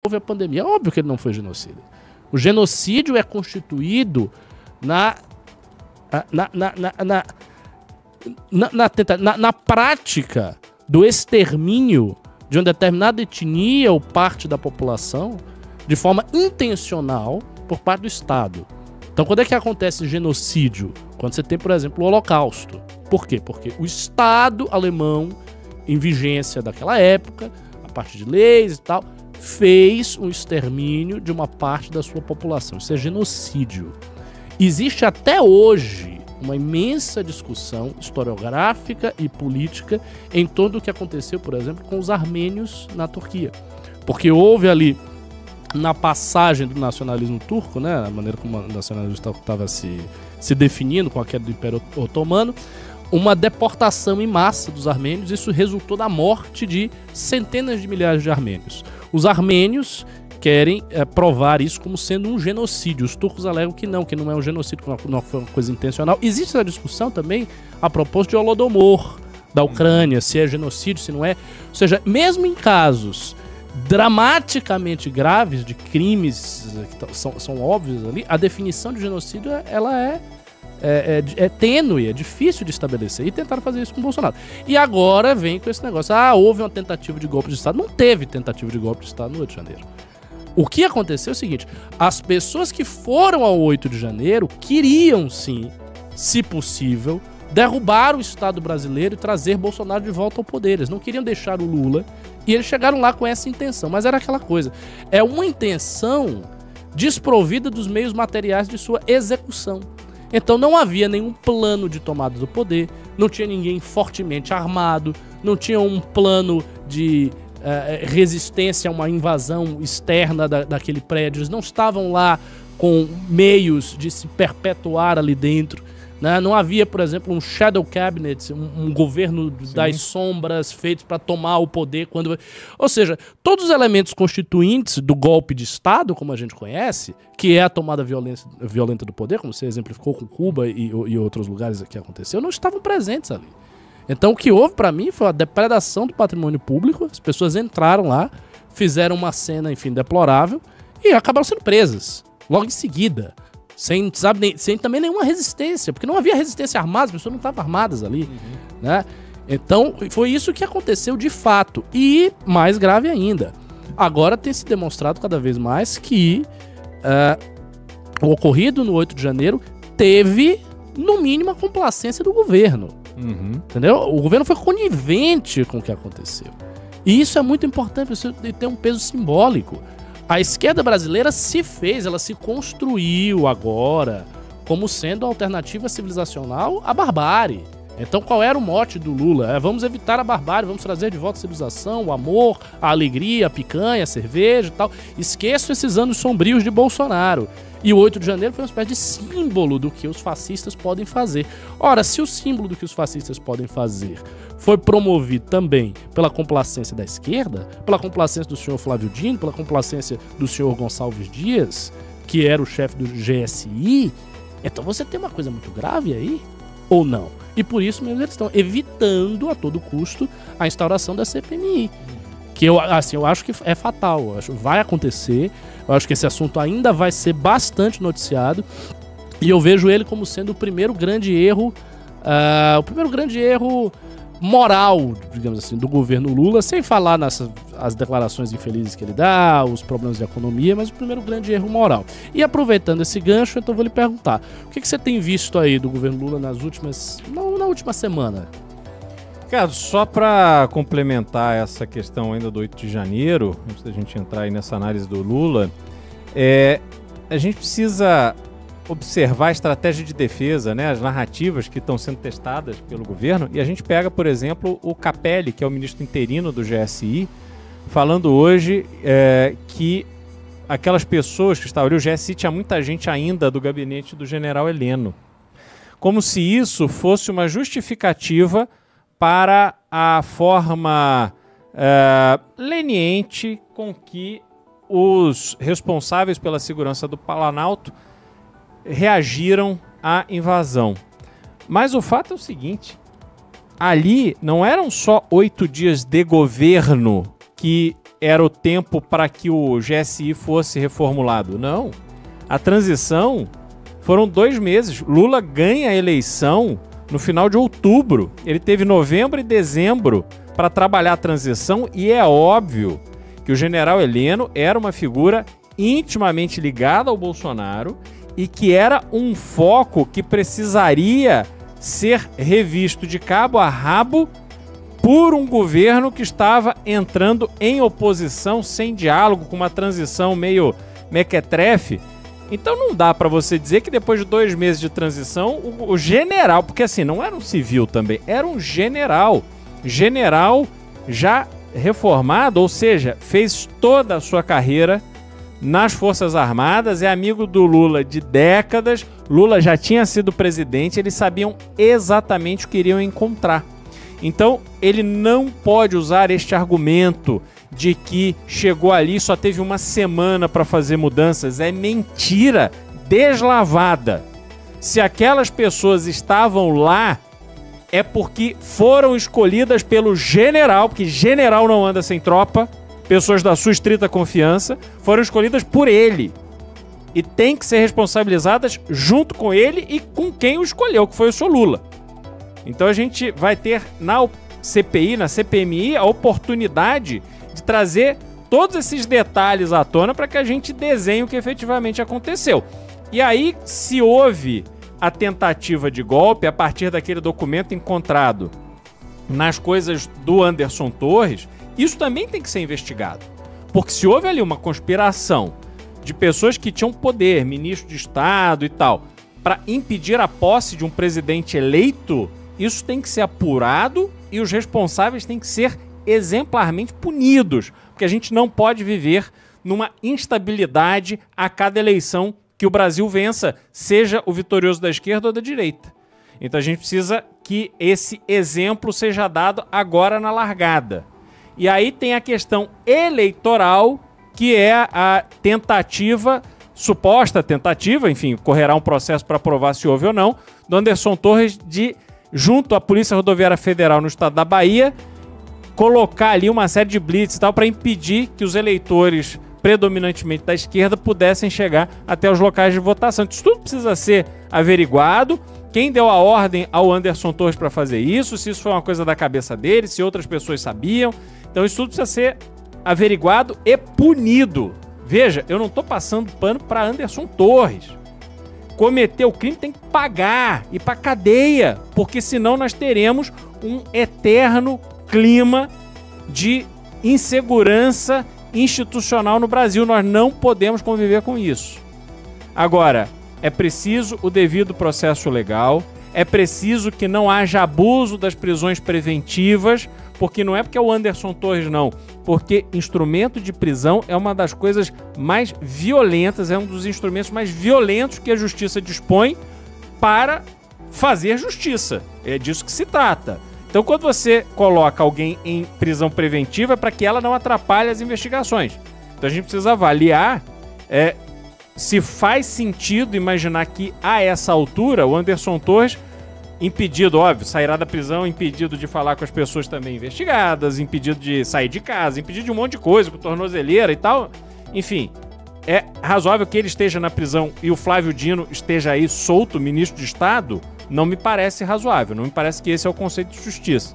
houve a pandemia. É óbvio que ele não foi genocida. O genocídio é constituído na prática do extermínio de uma determinada etnia ou parte da população de forma intencional por parte do Estado. Então, quando é que acontece genocídio? Quando você tem, por exemplo, o Holocausto. Por quê? Porque o Estado alemão, em vigência daquela época, a partir de leis e tal, fez um extermínio de uma parte da sua população. Isso é genocídio. Existe até hoje uma imensa discussão historiográfica e política em torno do que aconteceu, por exemplo, com os armênios na Turquia. Porque houve ali, na passagem do nacionalismo turco, né, a maneira como o nacionalismo turco estava se definindo com a queda do Império Otomano, uma deportação em massa dos armênios. Isso resultou na morte de centenas de milhares de armênios. Os armênios querem provar isso como sendo um genocídio. Os turcos alegam que não é um genocídio, que não foi uma coisa intencional. Existe essa discussão também a propósito de Holodomor, da Ucrânia, se é genocídio, se não é. Ou seja, mesmo em casos dramaticamente graves de crimes que são óbvios ali, a definição de genocídio ela é tênue, é difícil de estabelecer. E tentaram fazer isso com o Bolsonaro. E agora vem com esse negócio. Houve uma tentativa de golpe de Estado. Não teve tentativa de golpe de Estado no 8 de janeiro. O que aconteceu é o seguinte: as pessoas que foram ao 8 de janeiro queriam sim, se possível, derrubar o Estado brasileiro e trazer Bolsonaro de volta ao poder. Eles não queriam deixar o Lula e eles chegaram lá com essa intenção. Mas era aquela coisa. É uma intenção desprovida dos meios materiais de sua execução. Então não havia nenhum plano de tomada do poder, não tinha ninguém fortemente armado, não tinha um plano de resistência a uma invasão externa daquele prédio. Eles não estavam lá com meios de se perpetuar ali dentro, né? Não havia, por exemplo, um shadow cabinet, um governo das sombras feito para tomar o poder quando... Ou seja, todos os elementos constituintes do golpe de Estado, como a gente conhece, que é a tomada violenta do poder, como você exemplificou com Cuba e outros lugares que aconteceu, não estavam presentes ali. Então o que houve para mim foi a depredação do patrimônio público. As pessoas entraram lá, fizeram uma cena, enfim, deplorável e acabaram sendo presas logo em seguida, sem também nenhuma resistência, porque não havia resistência armada, as pessoas não estavam armadas ali, né? Então foi isso que aconteceu de fato. E mais grave ainda, agora tem se demonstrado cada vez mais que o ocorrido no 8 de janeiro teve, no mínimo, a complacência do governo. Entendeu? O governo foi conivente com o que aconteceu. E isso é muito importante, isso tem um peso simbólico. A esquerda brasileira se fez, ela se construiu agora como sendo a alternativa civilizacional à barbárie. Então qual era o mote do Lula? Vamos evitar a barbárie, vamos trazer de volta a civilização, o amor, a alegria, a picanha, a cerveja e tal. Esqueçam esses anos sombrios de Bolsonaro. E o 8 de janeiro foi uma espécie de símbolo do que os fascistas podem fazer. Ora, se o símbolo do que os fascistas podem fazer foi promovido também pela complacência da esquerda, pela complacência do senhor Flávio Dino, pela complacência do senhor Gonçalves Dias, que era o chefe do GSI, então você tem uma coisa muito grave aí, ou não? E por isso mesmo eles estão evitando a todo custo a instauração da CPMI. Que eu acho que é fatal, eu acho que vai acontecer, eu acho que esse assunto ainda vai ser bastante noticiado, e eu vejo ele como sendo o primeiro grande erro moral, digamos assim, do governo Lula, sem falar as declarações infelizes que ele dá, os problemas de economia, mas o primeiro grande erro moral. E aproveitando esse gancho, então vou lhe perguntar, o que você tem visto aí do governo Lula na última semana? Cara, só para complementar essa questão ainda do 8 de janeiro, antes da gente entrar aí nessa análise do Lula, a gente precisa observar a estratégia de defesa, né, as narrativas que estão sendo testadas pelo governo, e a gente pega, por exemplo, o Capelli, que é o ministro interino do GSI, falando hoje que aquelas pessoas que estavam ali, o GSI tinha muita gente ainda do gabinete do general Heleno, como se isso fosse uma justificativa para a forma leniente com que os responsáveis pela segurança do Planalto reagiram à invasão. Mas o fato é o seguinte, ali não eram só 8 dias de governo que era o tempo para que o GSI fosse reformulado. Não. A transição foram 2 meses. Lula ganha a eleição no final de outubro. Ele teve novembro e dezembro para trabalhar a transição e é óbvio que o general Heleno era uma figura intimamente ligada ao Bolsonaro e que era um foco que precisaria ser revisto de cabo a rabo por um governo que estava entrando em oposição, sem diálogo, com uma transição meio mequetrefe. Então não dá para você dizer que depois de 2 meses de transição, o general, porque assim, não era um civil também, era um general já reformado, ou seja, fez toda a sua carreira nas Forças Armadas, é amigo do Lula de décadas, Lula já tinha sido presidente, eles sabiam exatamente o que iriam encontrar. Então, ele não pode usar este argumento de que chegou ali e só teve 1 semana para fazer mudanças. É mentira deslavada. Se aquelas pessoas estavam lá, é porque foram escolhidas pelo general, porque general não anda sem tropa, pessoas da sua estrita confiança, foram escolhidas por ele. E tem que ser responsabilizadas junto com ele e com quem o escolheu, que foi o seu Lula. Então a gente vai ter na CPI, na CPMI, a oportunidade de trazer todos esses detalhes à tona para que a gente desenhe o que efetivamente aconteceu. E aí, se houve a tentativa de golpe a partir daquele documento encontrado nas coisas do Anderson Torres, isso também tem que ser investigado. Porque se houve ali uma conspiração de pessoas que tinham poder, ministro de Estado e tal, para impedir a posse de um presidente eleito, isso tem que ser apurado e os responsáveis têm que ser exemplarmente punidos, porque a gente não pode viver numa instabilidade a cada eleição que o Brasil vença, seja o vitorioso da esquerda ou da direita. Então a gente precisa que esse exemplo seja dado agora na largada. E aí tem a questão eleitoral, que é a tentativa, suposta tentativa, enfim, correrá um processo para provar se houve ou não, do Anderson Torres de, junto à Polícia Rodoviária Federal no estado da Bahia, colocar ali uma série de blitz e tal para impedir que os eleitores predominantemente da esquerda pudessem chegar até os locais de votação. Isso tudo precisa ser averiguado. Quem deu a ordem ao Anderson Torres para fazer isso, se isso foi uma coisa da cabeça dele, se outras pessoas sabiam. Então isso tudo precisa ser averiguado e punido. Veja, eu não estou passando pano para Anderson Torres. Cometeu o crime, tem que pagar, ir para cadeia, porque senão nós teremos um eterno clima de insegurança institucional no Brasil. Nós não podemos conviver com isso. Agora, é preciso o devido processo legal, é preciso que não haja abuso das prisões preventivas, porque não é porque é o Anderson Torres, não, porque instrumento de prisão é uma das coisas mais violentas, é um dos instrumentos mais violentos que a justiça dispõe para fazer justiça. É disso que se trata. Então, quando você coloca alguém em prisão preventiva, é para que ela não atrapalhe as investigações. Então, a gente precisa avaliar se faz sentido imaginar que, a essa altura, o Anderson Torres, impedido, óbvio, sairá da prisão, impedido de falar com as pessoas também investigadas, impedido de sair de casa, impedido de um monte de coisa, com tornozeleira e tal. Enfim, é razoável que ele esteja na prisão e o Flávio Dino esteja aí solto, ministro de Estado? Não me parece razoável, não me parece que esse é o conceito de justiça.